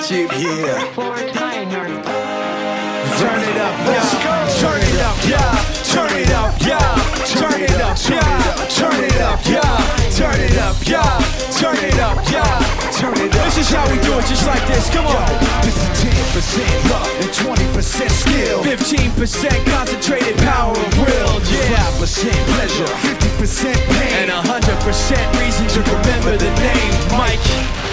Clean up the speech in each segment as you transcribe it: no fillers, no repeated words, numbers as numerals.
at you. Yeah. FortMinor. Turn it up, yeah. Turn it up, yeah. Turn it up, yeah. Turn it up, yeah. Turn it up, yeah. Turn it up, yeah. Turn it up, yeah. Turn it up. This is how we do it, just like this. Come on. This is 10% luck and 20% skill. 15% concentrated power of will, yeah. 5% pleasure, 50% pain, And 100% reason to remember the name Mike.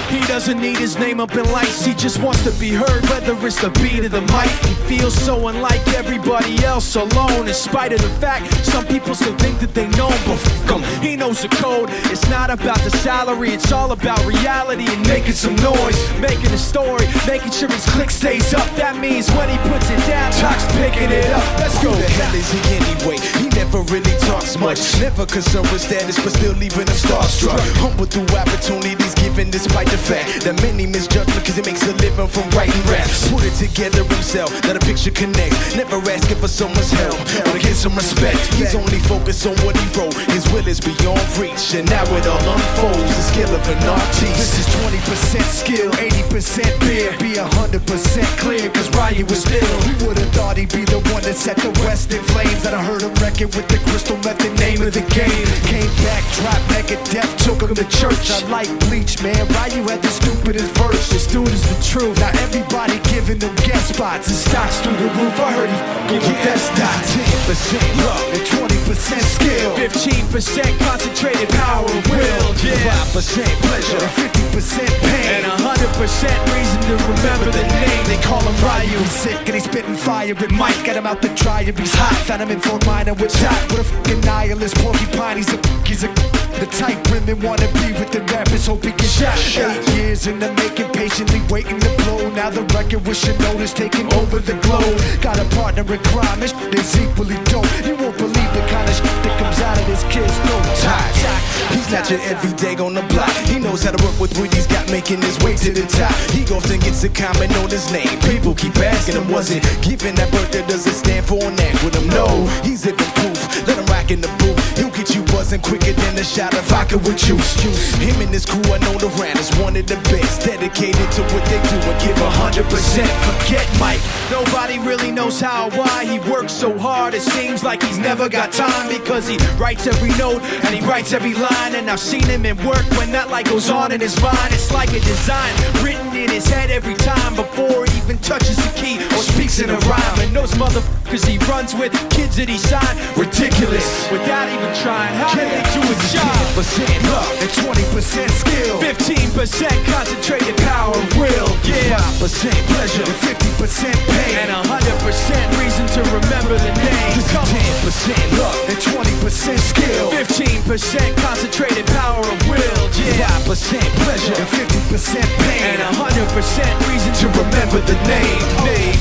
He doesn't need his name up in lights, he just wants to be heard, whether it's the beat of the mic. He feels so unlike everybody else, alone, in spite of the fact some people still think that they know him, but fuck him, he knows the code. It's not about the salary, it's all about reality and making some noise, making a story, making sure his click stays up. That means when he puts it down, Talk's picking it up. Let's go. Who the hell is he anyway? He never really talks much, never concerned with status, but still leaving us starstruck. Humble through opportunities given despite the fact that many misjudge him because he makes a living from writing raps. Put it together himself, let a picture connect. Never asking for someone's help, but get some respect. He's only focused on what he wrote. His will is beyond reach, and now it all unfolds. The skill of an artiste. This is 20% skill, 80% beer. Be 100% clear, cause Ryu was ill. Who would've thought he'd be the one that set the West in flames? That I heard him wreck it with the crystal method, name of the game. Came back, dropped Megadeth, took him to church. I like Bleach, man. Ryu had the stupidest verse. This dude is the truth. Now everybody giving them guest spots and stocks through the roof. I heard he f***ing with that stock. 10% luck and 20% skill. 15% concentrated power of will, yeah. 5% pleasure and 50% pain, And 100% reason to remember the name. They call him Ryu. He's sick and he's spitting fire. But Mike got him out the dryer. He's hot. Found him in Fort Minor with shot. With a fucking nihilist porcupine. He's a the type women wanna be with the rappers. Hope he gets shot. 8 years in the making, patiently waiting to blow. Now the record with Chanel is taking over the globe. Got a partner in crime. This shit is equally dope. You won't believe the kind of shit that comes out of this kid's throat. He's not your everyday on the block. He knows how to work with what he's got, making his way to the top. He often gets a comment on his name. People keep asking him, was it given that birth that doesn't stand for an act with him? No, he's living proof. Let him rock in the booth. He'll get you buzzing quicker than a shot of vodka with juice. Him and his crew are known around as one of the best, dedicated to what they do and give 100%. Forget Mike. Nobody really knows how or why he works so hard. It seems like he's never got time because he writes every note and he writes every line. And I've seen him in work when that light goes on in his mind. It's like a design written in his head every time before he even touches the key or speaks in a rhyme. And those motherfuckers he runs with, kids that he signed, ridiculous. Without even trying, how did they do his job? 10% luck and 20% skill. 15% concentrated power of will, yeah. 5% pleasure and 50% pain, And 100% reason to remember the name. This is 10% luck and 20% skill. 15% concentrated power of will, yeah. 5% pleasure and 50% pain, And 100% reason to remember the name.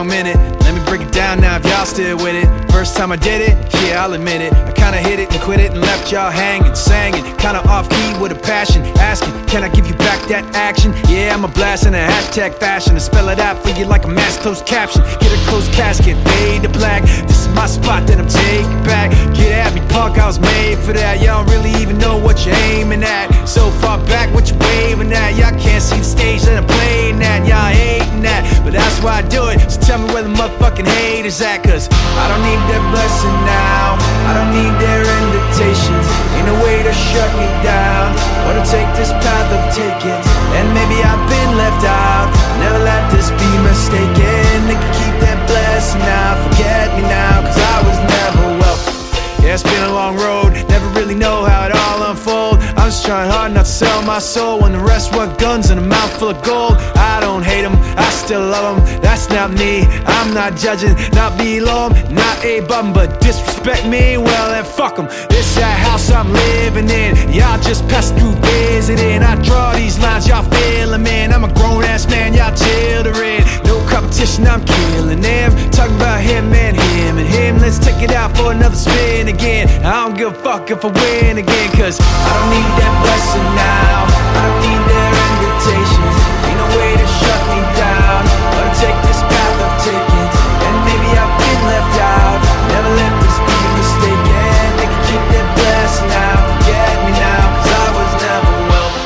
Minute. Let me break it down now if y'all still with it. First time I did it, yeah, I'll admit it. I kinda hit it and quit it and left y'all hanging, sang it, kinda off key with a passion, asking, can I give you back that action? Yeah, I'm a blast in a hashtag fashion, to spell it out for you like a mass closed caption. Get a closed casket, fade to black. This is my spot that I'm taking back. Get at me, punk, I was made for that. Y'all don't really even know what you're aiming at. So far back, what you waving at? Y'all can't see the stage that I'm playing at. Y'all hating that, but that's why I do it. So tell me where the motherfucking haters at, cause I don't need their blessing now, I don't need their invitations. Ain't no way to shut me down or to take this path of taking. And maybe I've been left out, never let this be mistaken. They can keep that blessing now, forget me now, cause I was never welcome. Yeah, it's been a long road, never really know how it all unfolds. I'm just trying hard not to sell my soul when the rest want guns and a mouthful of gold. I don't hate them, I still love them. That's not me, I'm not judging. Not below them, not above them. But disrespect me, well then fuck them. This that house I'm living in. Y'all just pass through visiting. I draw these lines, y'all feeling, man. I'm a grown ass man, y'all children. No competition, I'm killing them. Talking about him and him and him. Let's take it out for another spin again. I don't give a fuck if I win again, cause I don't need that blessing now. I don't need their invitation. Ain't no way to shut me down. Gonna take this path I've taken, and maybe I've been left out. Never let this be mistaken. They can keep their blessing now. Forget me now, cause I was never welcome.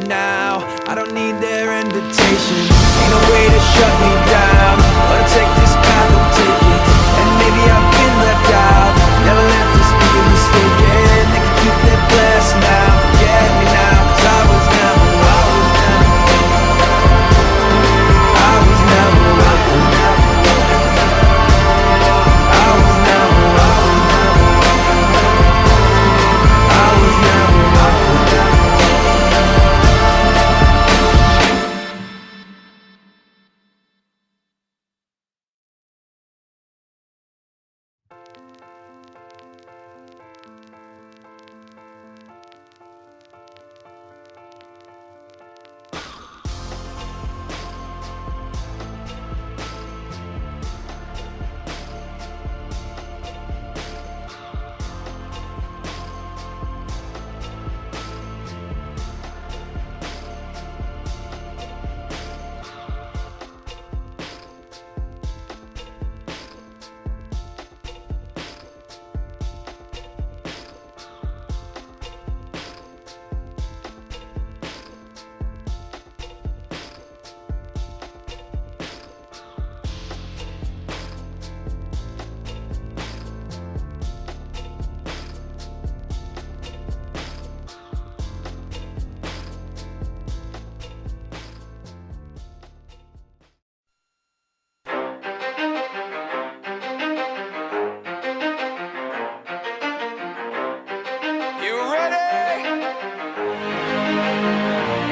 Now I don't need their invitation. Ain't no way to shut me down. Wanna take this path I'm taking, and maybe I've been left out. Never let this be a mistake. They can keep their blessing now. Forget me now, cause I was never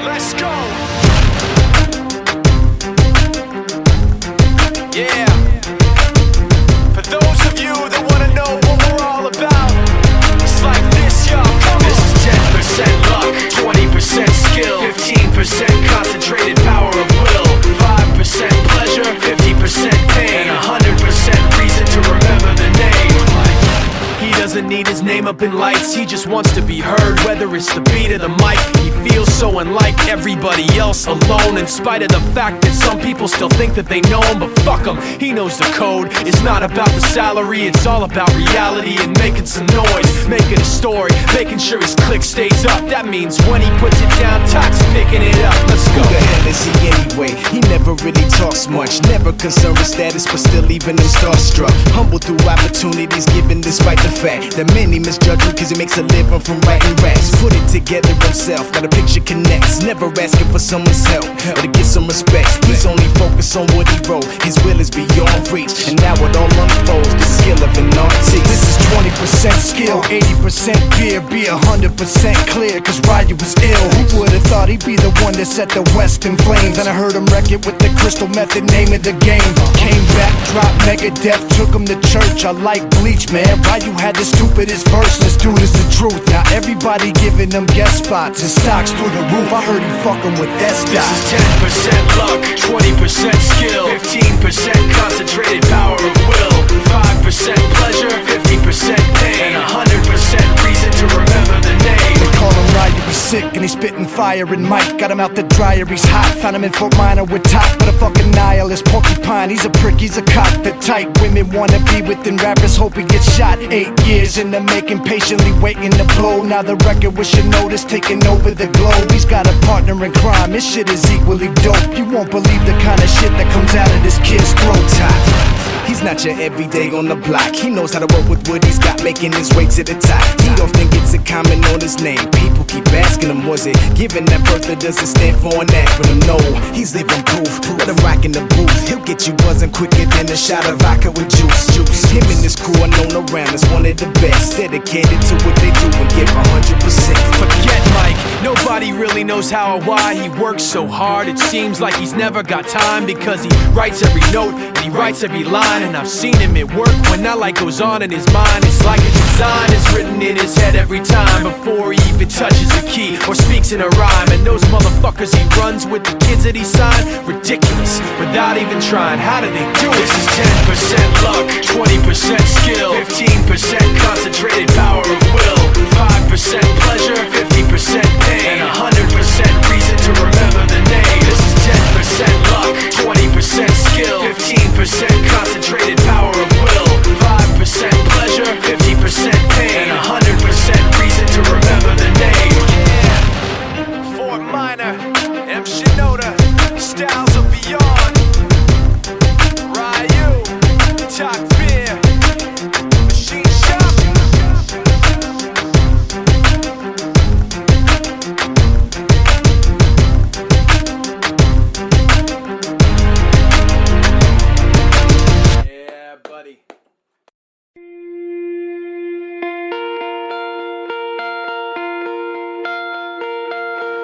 Let's go! Yeah! For those of you that wanna know what we're all about, it's like this, y'all. This is 10% luck, 20% skill, 15% concentrated power of will, 5% pleasure, 50% pain, and 100% reason to remember the name. He doesn't need his name up in lights, he just wants to be heard, whether it's the beat or the mic. He feels so unlike everybody else, alone, in spite of the fact that some people still think that they know him. But fuck him, he knows the code. It's not about the salary, it's all about reality and making some noise, making a story, making sure his click stays up. That means when he puts it down, Tox picking it up. Let's go. Who the hell is he anyway? He never really talks much, never concerned with status, but still leaving him starstruck. Humble through opportunities given despite the fact that many misjudge him cause he makes a living from writing raps. Put it together himself, got a picture connects, never asking for someone's help or to get some respect. He's only focused on what he wrote, his will is beyond reach, and now it all unfolds, the skill of an artist. This is 20% skill, 80% fear, be 100% clear, cause Ryu was ill. Who would've thought he'd be the one that set the West in flames? And I heard him wreck it with the crystal method, name of the game. Came back, dropped Megadeth, took him to church. I like Bleach, man, Ryu had the stupidest verse, this dude is the truth. Now everybody giving them guest spots and stocks through the roof. I heard he fucking with that stock. This is 10% luck, 20% skill, 15% concentrated power of will, 5% pleasure, fire and Mike. Got him out the dryer, he's hot. Found him in Fort Minor with top, but a fucking nihilist porcupine. He's a prick, he's a cock. The type women wanna be within rappers, hope he gets shot. 8 years in the making, patiently waiting to blow. Now the record with your notice taking over the globe. He's got a partner in crime, his shit is equally dope. You won't believe the kind of shit that comes out of this kid's throat. He's not your everyday on the block. He knows how to work with what he's got, making his way to the top. He often gets a comment on his name. People keep asking him, was it given that birth that doesn't stand for an acronym? No, he's living proof. Let him rock in the booth. He'll get you buzzing quicker than a shot of vodka with juice. Him and his crew are known around as one of the best. Dedicated to what they do and give 100%. Forget Mike, nobody really knows how or why he works so hard. It seems like he's never got time, because he writes every note and he writes every line. And I've seen him at work when that light goes on in his mind. It's like a design is written in his head every time, before he even touches a key or speaks in a rhyme. And those motherfuckers he runs with, the kids that he signed, ridiculous, without even trying. How do they do it? This is 10% luck, 20% skill, 15% concentrated power of will, 5% pleasure, 50% pain, and 100% reason to remember the name. This is 10% luck, 20% skill, 15% concentrated power of will, 5% pleasure, 50% pain, and 100% reason to remember the name. Yeah. Fort Minor, M. Shinoda, Styles of Beyond, Ryu, Talk Beer, Machine Shop.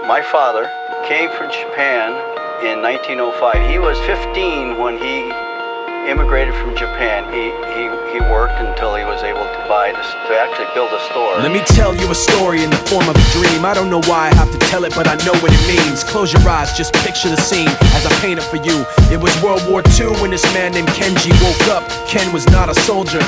My father came from Japan in 1905. He was 15 when he immigrated from Japan. He worked until he was able to actually build a store. Let me tell you a story in the form of a dream. I don't know why I have to tell it, but I know what it means. Close your eyes, just picture the scene as I paint it for you. It was World War II when this man named Kenji woke up. Ken was not a soldier.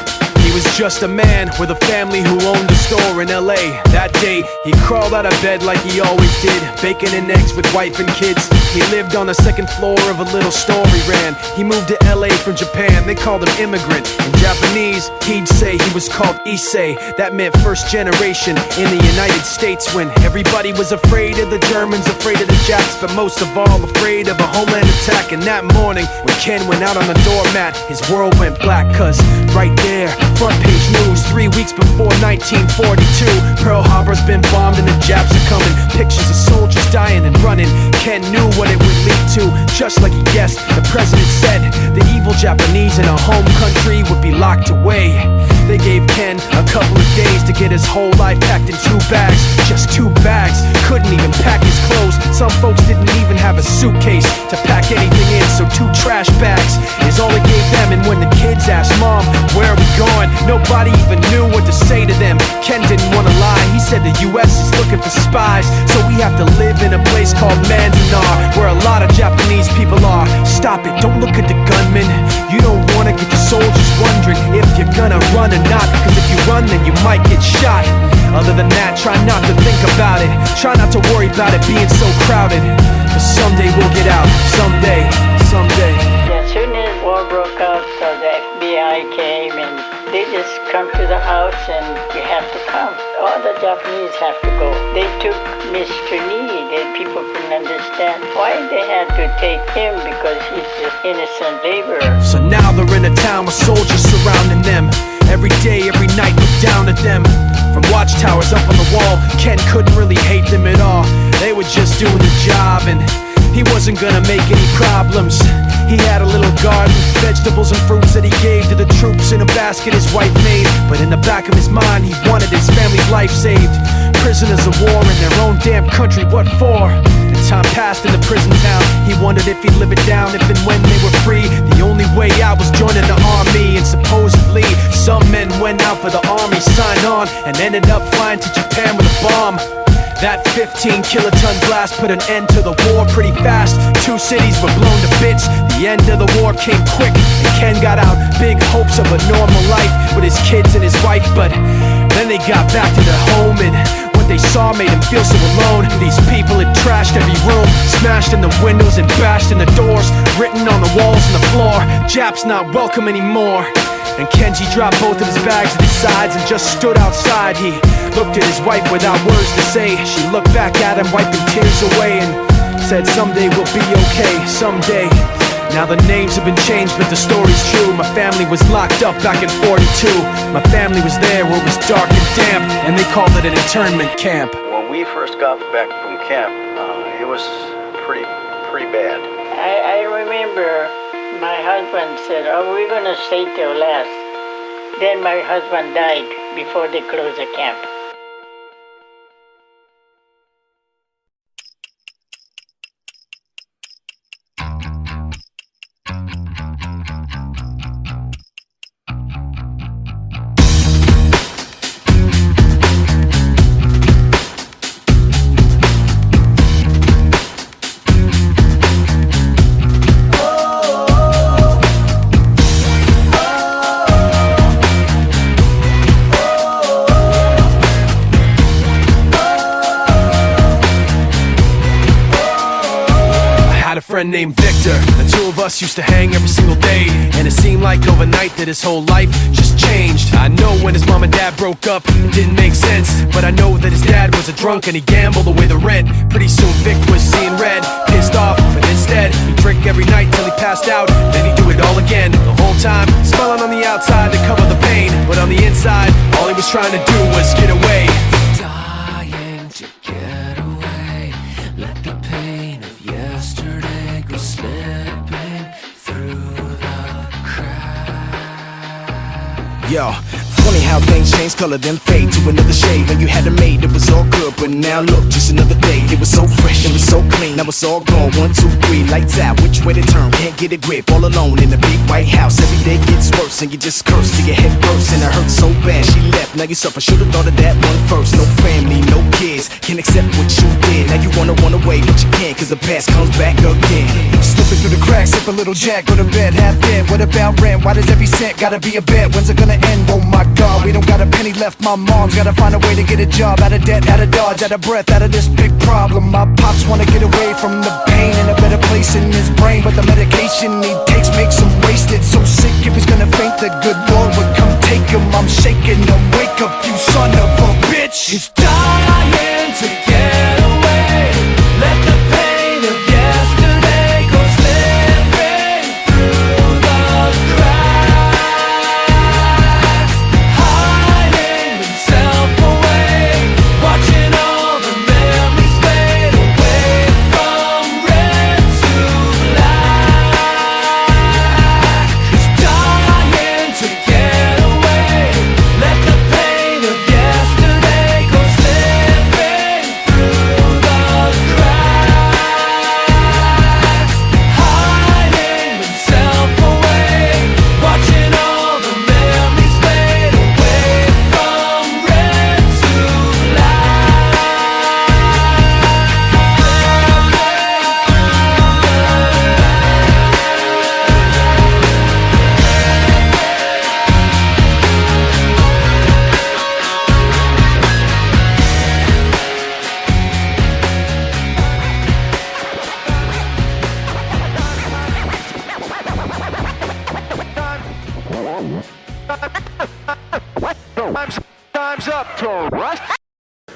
He was just a man with a family who owned a store in LA. That day, he crawled out of bed like he always did, bacon and eggs with wife and kids. He lived on the second floor of a little store he ran. He moved to LA from Japan, they called him immigrant. In Japanese, he'd say he was called Issei. That meant first generation in the United States, when everybody was afraid of the Germans, afraid of the Japs, but most of all afraid of a homeland attack. And that morning, when Ken went out on the doormat, his world went black, cause right there, front page news, 3 weeks before 1942, Pearl Harbor's been bombed and the Japs are coming. Pictures of soldiers dying and running. Ken knew what it would lead to, just like he guessed. The president said the evil Japanese in our home country would be locked away. They gave Ken a couple of days to get his whole life packed in 2 bags. Just 2 bags, couldn't even pack his clothes. Some folks didn't even have a suitcase to pack anything in, so 2 trash bags is all it gave them. And when the kids asked Mom, where are we going? Nobody even knew what to say to them. Ken didn't want to lie, he said the US is looking for spies, so we have to live in a place called Manzanar, where a lot of Japanese people are. Stop it, don't look at the gunmen. You don't want to get the soldiers wondering if you're gonna run or not, cause if you run then you might get shot. Other than that, try not to think about it. Try not to worry about it being so crowded, but someday we'll get out. Someday. As soon as war broke out, the FBI came and they just come to the house and you have to come. All the Japanese have to go. They took Mr. Need and people couldn't understand why they had to take him, because he's just innocent laborer. So now they're in a town with soldiers surrounding them. Every day, every night, look down at them. From watchtowers up on the wall, Ken couldn't really hate them at all. They were just doing the job and he wasn't gonna make any problems. He had a little garden, vegetables and fruits that he gave to the troops in a basket his wife made. But in the back of his mind, he wanted his family's life saved. Prisoners of war in their own damn country, what for? As time passed in the prison town, he wondered if he'd live it down if and when they were free. The only way out was joining the army, and supposedly some men went out for the army, signed on, and ended up flying to Japan with a bomb. That 15-kiloton blast put an end to the war pretty fast. 2 cities were blown to bits. The end of the war came quick, and Ken got out. Big hopes of a normal life with his kids and his wife, but then they got back to their home, and when what they saw made him feel so alone. These people had trashed every room, smashed in the windows and bashed in the doors, written on the walls and the floor, Jap's not welcome anymore. And Kenji dropped both of his bags at his sides and just stood outside. He looked at his wife without words to say. She looked back at him, wiping tears away, and said, someday we'll be okay, someday. Now the names have been changed, but the story's true. My family was locked up back in 42. My family was there where it was dark and damp, and they called it an internment camp. When we first got back from camp, it was pretty bad. I remember my husband said, oh, we're going to stay till last. Then my husband died before they closed the camp. Named Victor. The two of us used to hang every single day, and it seemed like overnight that his whole life just changed. I know when his mom and dad broke up, it didn't make sense, but I know that his dad was a drunk and he gambled away the rent. Pretty soon Vic was seeing red, pissed off, but instead he'd drink every night till he passed out, then he'd do it all again. The whole time, smiling on the outside to cover the pain, but on the inside, all he was trying to do was get away. Dying to get away, let the pain of yesterday go slipping through the cracks. Yo, funny how things change color then fade to another shade. When you had it made, it was all good, but now look, just another day. It was so fresh, it was so clean, now it's all gone. 1, 2, 3, lights out, which way to turn? Can't get a grip, all alone in a big white house. Every day gets worse, and you just curse till your head bursts. And it hurts so bad, she left, now you suffer. Should've thought of that one first. No family, no kids, can't accept what you did. Now you wanna run away, but you can't, cause the past comes back again. Slipping through the cracks, sip a little jack, go to bed, half dead. What about rent? Why does every cent gotta be a bet? When's it gonna end? Oh my God, we don't got a penny left. My mom's gotta find a way to get a job. Out of debt, out of dodge, out of breath, out of this big problem. My pops wanna get away from the pain, in a better place in his brain, but the medication he takes makes him wasted. So sick if he's gonna faint, the good Lord would come take him. I'm shaking him, wake up you son of a bitch. He's dying to get away, let the pain of yesterday go slipping through the cracks, hiding himself away, watching all the memories fade away from red to black. He's dying to get away, let the pain of yesterday go slipping through the cracks, hiding himself away, watching all the memories fade away from red to Time's up.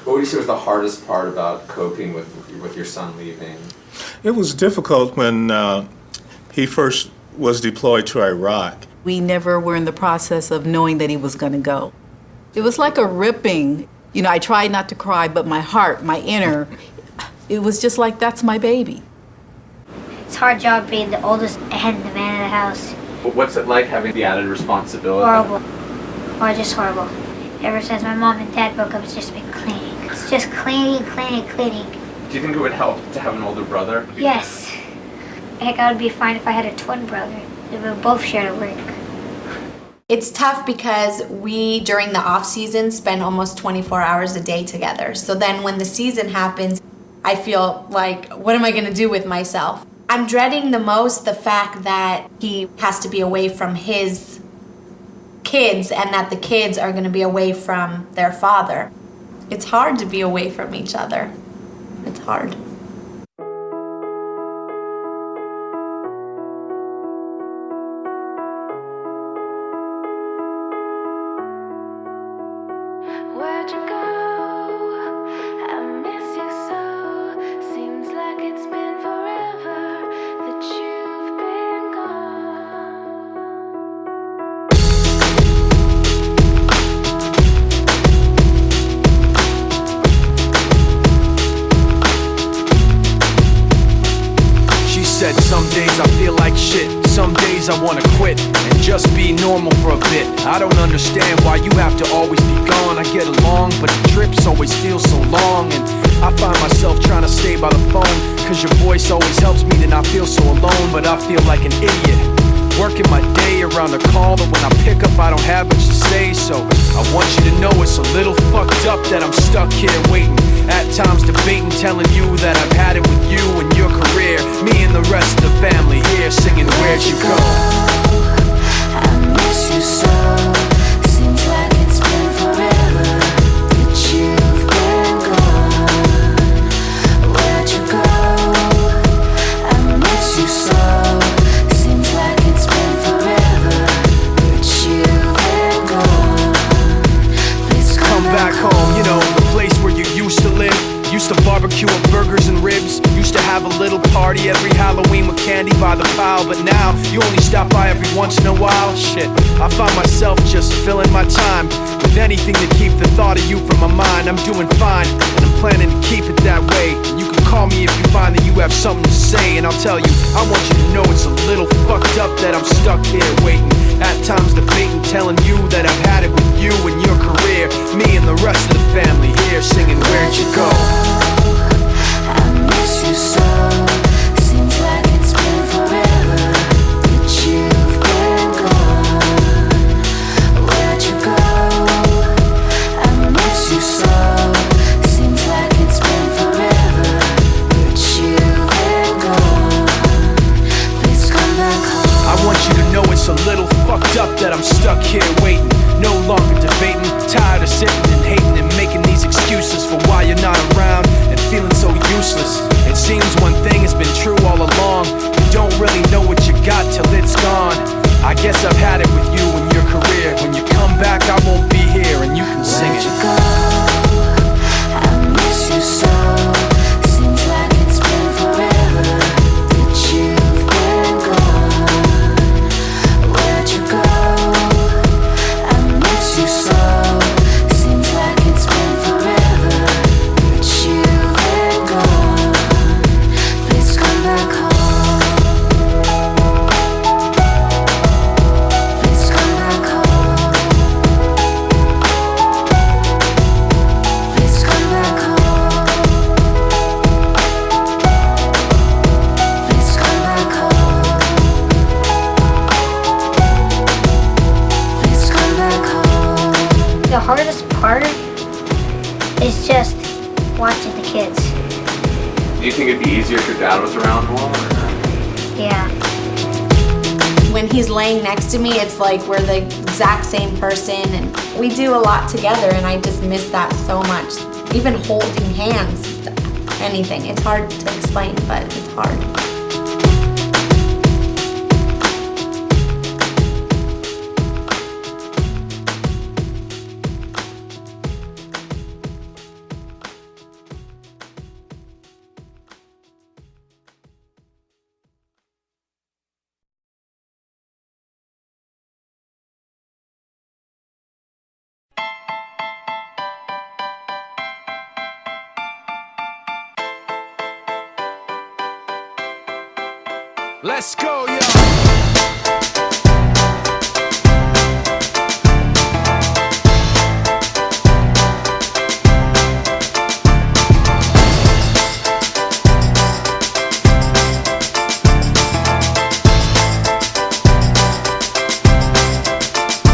What would you say was the hardest part about coping with your son leaving? It was difficult when he first was deployed to Iraq. We never were in the process of knowing that he was going to go. It was like a ripping. You know, I tried not to cry, but my heart, my inner, it was just like, that's my baby. It's a hard job being the oldest and the man of the house. What's it like having the added responsibility? Horrible. Or just horrible. Ever since my mom and dad broke up, it's just been cleaning. It's just cleaning. Do you think it would help to have an older brother? Yes. Heck, I would be fine if I had a twin brother. We would both share the work. It's tough because we, during the off season, spend almost 24 hours a day together. So then when the season happens, I feel like, what am I gonna do with myself? I'm dreading the most the fact that he has to be away from his kids and that the kids are gonna be away from their father. it's hard to be away from each other. It's hard. Where'd you go? I miss you so. Seems like it's been forever that you've been She said some days I feel like shit, some days I wanna quit and just be normal for a bit. I don't understand why you have to always be gone. I get along, but the trips always feel so long. And I find myself trying to stay by the phone, cause your voice always helps me to not feel so alone. But I feel like an idiot, working my day around a call that when I pick up I don't have much to say. So I want you to know it's a little fucked up that I'm stuck here waiting, at times debating, telling you that I've had it with you and your career. Me and the rest of the family here singing Where'd You Go? I miss you so. Seems like it's been forever that you've been gone. Where'd you go? I miss you so. Seems like it's been forever that you've been gone. Please Come back home, you know, the place where you used to live. Used to barbecue and burgers and ribs. Used to have a little party every Halloween with candy by the pile. But now, you only stop by every once in a while. Shit, I find myself just filling my time with anything to keep the thought of you from my mind. I'm doing fine, and I'm planning to keep it that way. And you can call me if you find that you have something to say. And I'll tell you, I want you to know it's a little fucked up that I'm stuck here waiting, at times debating, telling you that I've had it with you and your career. Me and the rest of the family here singing Where'd You Go? I miss you so. Seems like it's been forever that you've been gone. Where'd you go? I miss you so. Seems like it's been forever that you've been gone. Please come back home. I want you to know it's a little fucked up that I'm stuck here waiting, no longer debating, tired of sitting and hating and making these excuses for why you're not around and feeling so useless. It seems one thing has been true all along: you don't really know what you got till it's gone. I guess I've had it with you and your career. When you come back I won't be here and you can sing it. Where'd you go? I miss you so. Seems like it's been forever that you've been gone. Where'd you go? I miss you so. Seems like it's been forever that you've been gone. Please come back home. Please come back home. Please come back home. Please come back home. Please come back home. The hardest part is just watching the kids. Do you think it'd be easier if your dad was around more? Yeah. When he's laying next to me, it's like we're the exact same person, and we do a lot together, and I just miss that so much. Even holding hands, anything. It's hard to explain, but it's hard. Let's go, yo!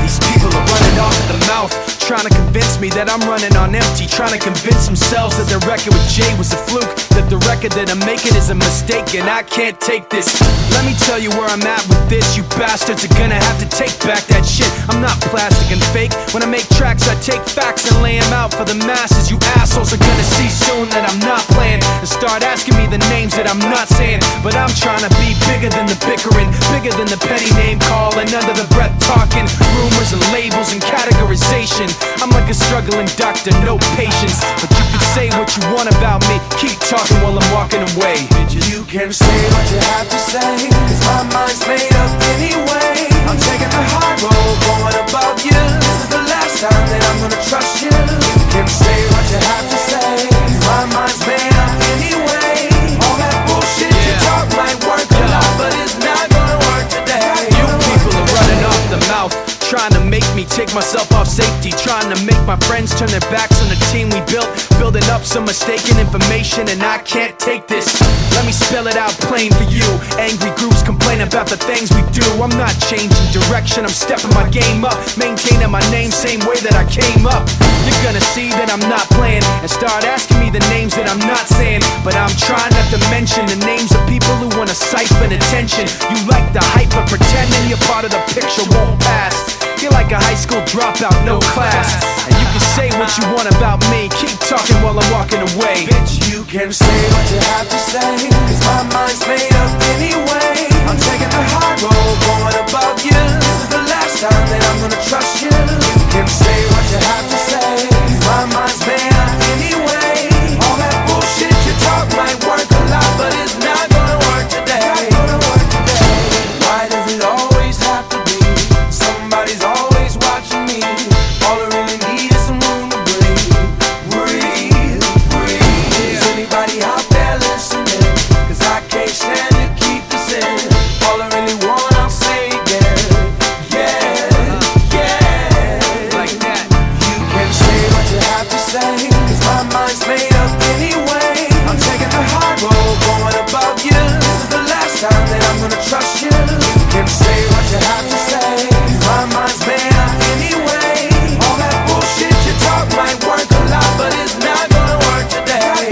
These people are running off at the mouth, trying to convince me me that I'm running on empty, trying to convince themselves that their record with Jay was a fluke, that the record that I'm making is a mistake, and I can't take this. Let me tell you where I'm at with this. You bastards are gonna have to take back that shit. I'm not plastic and fake. When I make tracks, I take facts and lay them out for the masses. You assholes are gonna see soon that I'm not playing, and start asking me the names that I'm not saying. But I'm trying to be bigger than the bickering, bigger than the petty name calling, under the breath talking, rumors and labels and categorization. I'm like a struggling doctor, no patience. But you can say what you want about me, keep talking while I'm walking away. You can say what you have to say, cause my mind's made up anyway. I'm taking the high road, going above you. This is the last time that I'm gonna trust you. You can say what you have to say, cause my mind's made up anyway. All that bullshit you talk might work a lot, but it's not gonna work today. You people are running off the mouth, trying to make me take myself off safety, trying to make my friends turn their backs on the team we built, building up some mistaken information, and I can't take this. Let me spell it out plain for you. Angry groups complain about the things we do. I'm not changing direction, I'm stepping my game up, maintaining my name same way that I came up. You're gonna see that I'm not playing, and start asking me the names that I'm not saying. But I'm trying not to mention the names of people who wanna siphon attention. You like the hype, but pretending you're part of the picture won't pass. You're like a high school dropout, no class. And you can say what you want about me, keep talking while I'm walking away. Bitch, you can say what you have to say, cause my mind's made up anyway. I'm taking the high road, going above you. This is the last time that I'm gonna trust you. You can say what you have to say, cause my mind's made up anyway. All that bullshit you talk might work a lot, but it's not gonna work today. Why does it always have to be somebody's always watching me? All I really need is some room to breathe. Breathe, breathe. Is anybody out there listening? Cause I can't stand to keep this in. All I really want, I'll say again. Yeah, yeah. Like that. You can say what you have to say, cause my mind's made up anyway. I'm taking the high road, going above you. This is the last time that I'm gonna trust you. You can say what you have to say, cause my mind's made up anyway. All that bullshit you talk might work a lot, but it's not gonna work today.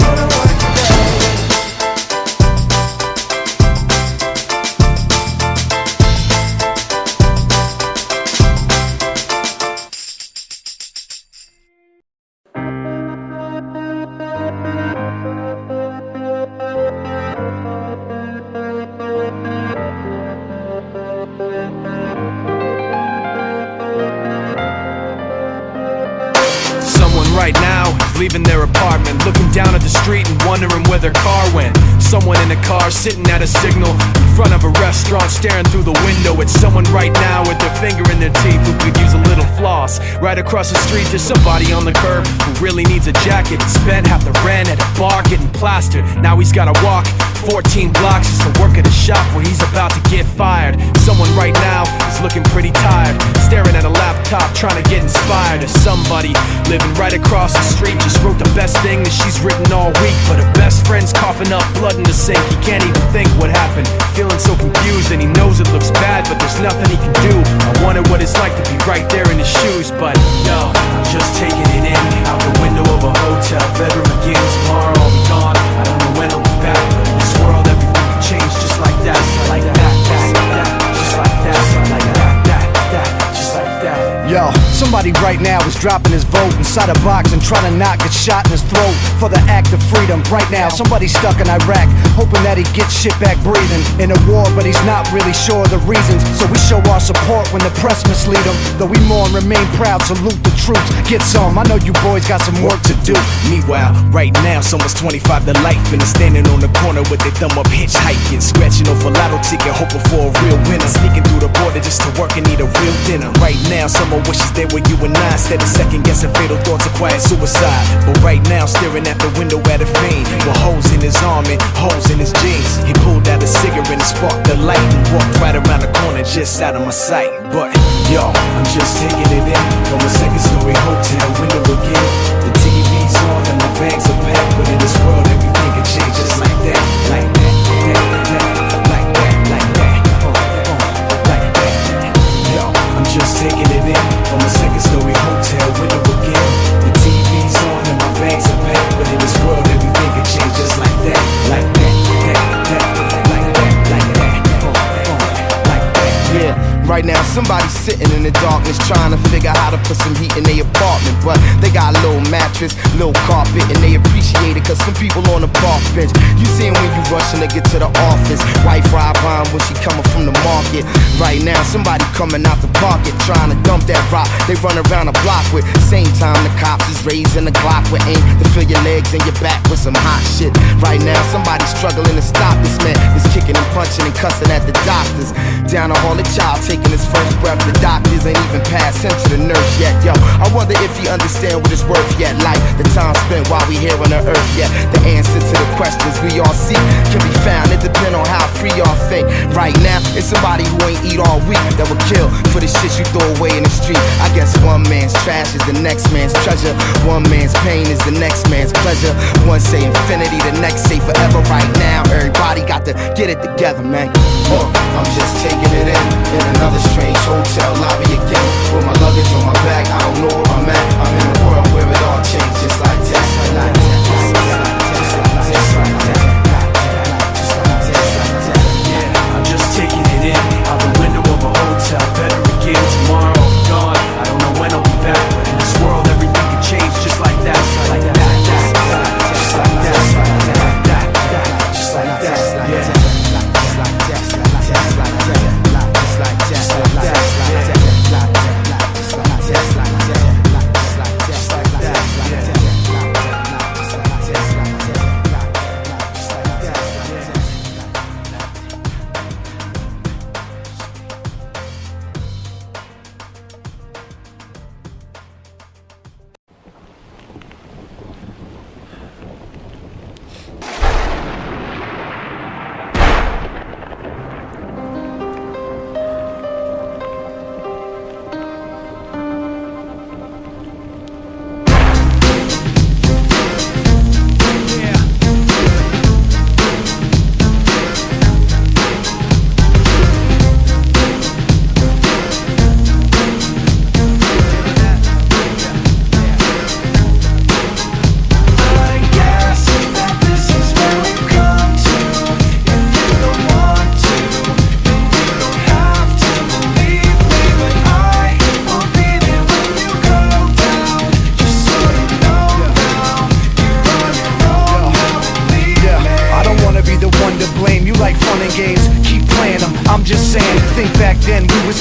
Someone right now is leaving their apartment, looking down at the street and wondering where their car went. Someone in a car sitting at a signal in front of a restaurant, staring through the window at someone right now with their finger in their teeth who could use a little floss. Right across the street there's somebody on the curb who really needs a jacket. Spent half the rent at a bar getting plastered. Now he's gotta walk 14 blocks just to work at a shop where he's about to get fired. Someone right now is looking pretty tired, staring at a laptop trying to get inspired. As somebody living right across the street just wrote the best thing that she's written all week, but her best friend's coughing up blood in the sink. He can't even think what happened, feeling so confused, and he knows it looks bad, but there's nothing he can do. I wonder what it's like to be right there in his shoes, but no, I'm just taking it in. Out the window of a hotel bedroom again. Tomorrow I'll be gone, I don't know when I'll be back, but in this world everything can change just like that. Like that, just like that, like that, just like that. Yo, somebody right now is dropping his vote inside a box and trying to not get shot in his throat for the act of freedom. Right now, somebody's stuck in Iraq, hoping that he gets shit back breathing in a war, but he's not really sure of the reasons. So we show our support when the press mislead him. Though we mourn, remain proud, salute the troops. Get some, I know you boys got some work to do. Meanwhile, right now, someone's 25 to life and is standing on the corner with their thumb up hitchhiking, scratching off a lotto ticket, hoping for a real winner, sneaking through the border just to work and eat a real dinner. Right now, someone wishes they were you and I, instead of second guessing fatal thoughts of quiet suicide. But right now, staring at the window at a fiend with holes in his arm and holes in his jeans. He pulled out a cigarette and sparked the light and walked right around the corner just out of my sight. But yo, I'm just taking it in from a second-story hotel window again. The TV's on and the bags are packed, but in this world everything can change just like that, like that, like that, like that, like that, like that. Yo, I'm just taking it in from a second-story hotel window again. The Yeah, right now somebody's sitting in the darkness trying to figure how to put some heat in their apartment. But they got a little mattress, little carpet, and they appreciate it cause some people on the park bench. You see 'em when you rushing to get to the office. White fry bomb when she coming from the market. Right now somebody coming out the pocket trying to dump that rock they run around the block with. Same time the cops is raising the Glock with aim to fill your legs and your back with some hot shit. Right now somebody's struggling to stop this man. Is kicking and punching and cussing at the doctors. Down the hall, a child taking his first breath. The doctors ain't even passed him to the nurse yet. Yo, I wonder if he understand what it's worth yet. Like the time spent while we here on the earth yet. The answer to the questions we all seek can be found. It depends on how free y'all think. Right now, it's somebody who ain't eat all week that will kill for the shit you throw away in the street. I guess one man's trash is the next man's treasure. One man's pain is the next man's pleasure. One say infinity, the next say forever. Right now, everybody got to get it together, man. I'm just taking it in another strange hotel lobby again. With my luggage on my back, I don't know where I'm at. I'm in a world where it all changes just like that. Yeah, I'm just taking it in out the window of a hotel. Better again tomorrow. Gone. I don't know when I'll be back, but in this world everything can change just like that. Just like that. Just like that. Just like that. Just like that. Yeah.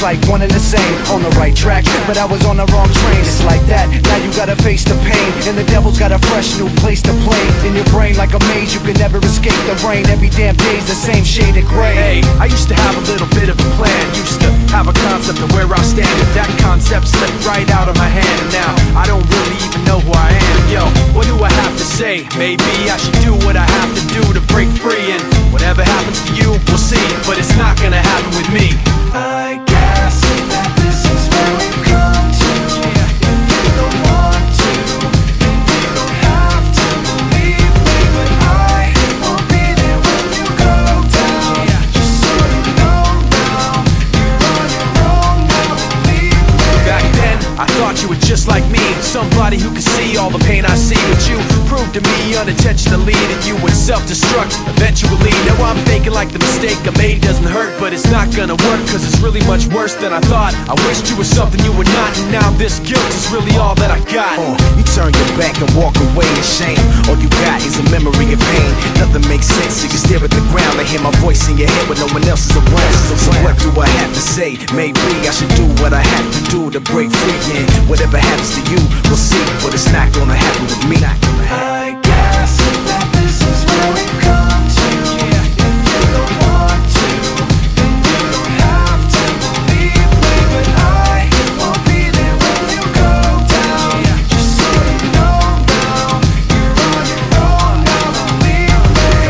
Like one and the same, on the right track, but I was on the wrong train. It's like that, now you gotta face the pain, and the devil's got a fresh new place to play. In your brain like a maze, you can never escape the rain. Every damn day's the same shade of gray. Hey, I used to have a little bit of a plan. Used to have a concept of where I'll stand. But that concept slipped right out of my hand. And now, I don't really even know who I am. Yo, what do I have to say? Maybe I should do what I have to do to break free. And whatever happens to you, we'll see. But it's not gonna happen with me. I guess that this is where we've come to. If you don't want to, you don't have to believe me, but I will be there when you go down. Just so you know now, you're on your own now, believe me. Back then, I thought you were just like me, somebody who could see all the pain I see. But you proved to me unintentionally that you would self-destruct eventually. Now I'm thinking like the mistake I made doesn't hurt, but it's not gonna work, cause it's really much worse than I thought. I wished you were something you were not, and now this guilt is really all that I got. You turn your back and walk away in shame. All you got is a memory of pain. Nothing makes sense, so you stare at the ground and hear my voice in your head when no one else is around. So what do I have to say? Maybe I should do what I have to do to break free. And whatever happens to you, we'll see, but it's not gonna happen with me. I guess that this is where we've come to. If you don't want to, you don't have to believe me, but I will be there when you go down. Just so you know now, you're on your own now, believe me.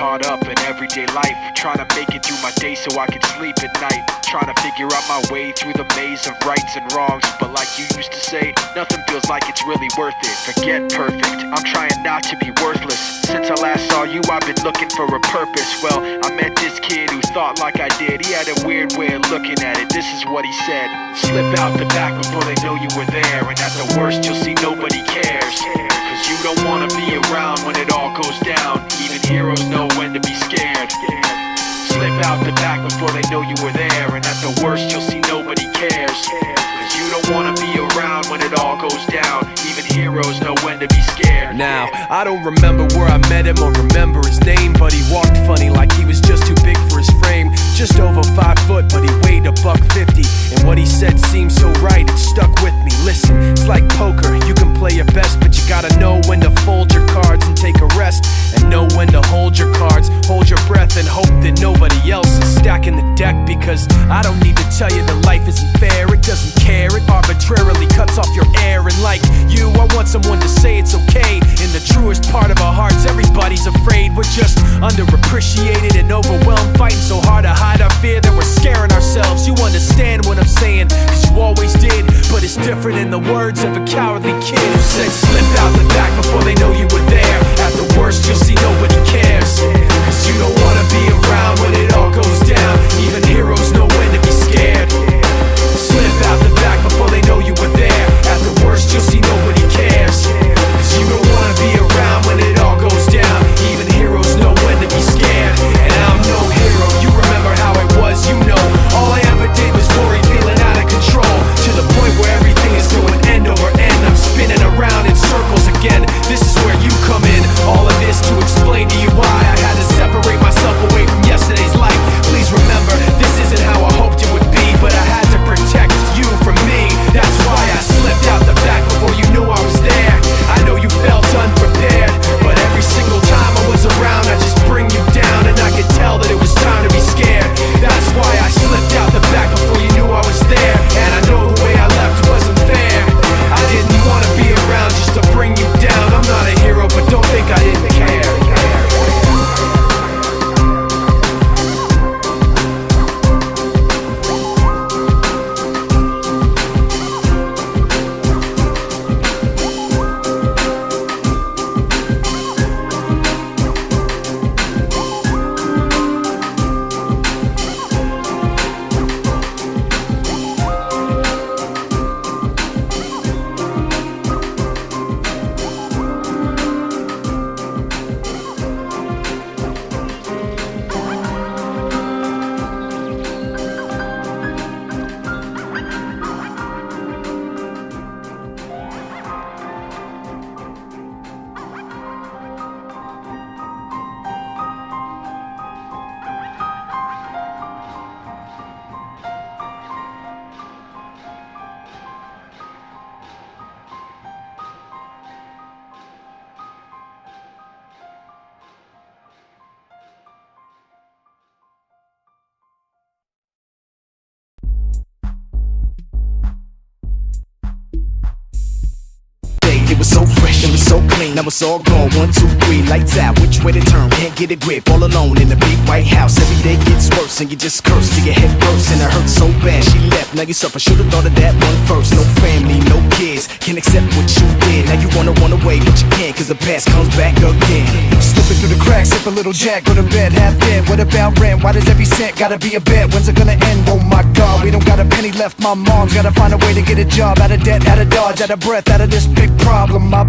caught up in everyday life, trying to make it through my day so I can sleep at night, trying to figure out my way through the maze of rights and wrongs. But like you used to say, nothing feels like it's really worth it. Forget perfect, I'm trying not to be worthless. Since I last saw you, I've been looking for a purpose. Well, I met this kid who thought like I did. He had a weird way of looking at it. This is what he said: slip out the back before they know you were there, and at the worst you'll see nobody cares. Cause you don't wanna be around when it all goes down. Even heroes know when to be scared. Slip out the back before they know you were there, and at the worst you'll see nobody cares. Cause you don't wanna be around when it all goes down. Even heroes know when to be scared. Now, I don't remember where I met him or remember his name, but he walked funny like he was just too big for his frame. Just over 5 foot, but he weighed $150. And what he said seemed so right, it stuck with me. Listen, it's like poker, you can play your best, but you gotta know when to fold your cards and take a rest, and know when to hold your cards, hold your breath, and hope that nobody else is stacking the deck. Because I don't need to tell you that life isn't fair, it doesn't care, it arbitrarily cuts off your air. And like you, I want someone to say it's okay. In the truest part of our hearts, everybody's afraid. We're just underappreciated and overwhelmed, fighting so hard to hide our fear that we're scaring ourselves. You understand what I'm saying, cause you always did. But it's different in the words of a cowardly kid who said, slip out the back before they know you were there. At the worst you'll see nobody cares. Cause you don't wanna be around when it all goes down. Even heroes know when to be scared. Slip out the back before they know you were there. At the worst you'll see nobody cares. Cause you don't wanna be around when it all goes down. Even heroes know when to be scared. And I'm no hero, you remember how it was, you know. All I ever did was worry, feeling out of control, to the point where everything is going end over end. I'm spinning around in circles again. This is where you come in. All of this to explain to you why I had to separate myself away from yesterday's life. Please remember, this isn't how I hoped it would be, but I had to protect you from me. That's why I slipped out the back before you knew I was there. I know you felt unprepared, but every single time I was around I just bring you down, and I could tell that it was time to be scared. That's why I slipped out the back before you knew I was there. And I know the way I left wasn't fair. I didn't want to be around just to bring you down. I'm not a hero, but don't think I didn't care. It was so fresh, it was so clean, now it's all gone. 1, 2, 3, lights out, which way to turn, can't get a grip. All alone in the big white house, every day gets worse, and you just curse till your head bursts. And it hurts so bad, she left, now you suffer. Should've thought of that one first. No family, no kids, can't accept what you did. Now you wanna run away, but you can't, cause the past comes back again. Slipping through the cracks, sip a little jack, go to bed, half dead. What about rent? Why does every cent gotta be a bet? When's it gonna end? Oh my god, we don't got a penny left. My mom's gotta find a way to get a job. Out of debt, out of dodge, out of breath, out of this big problem. My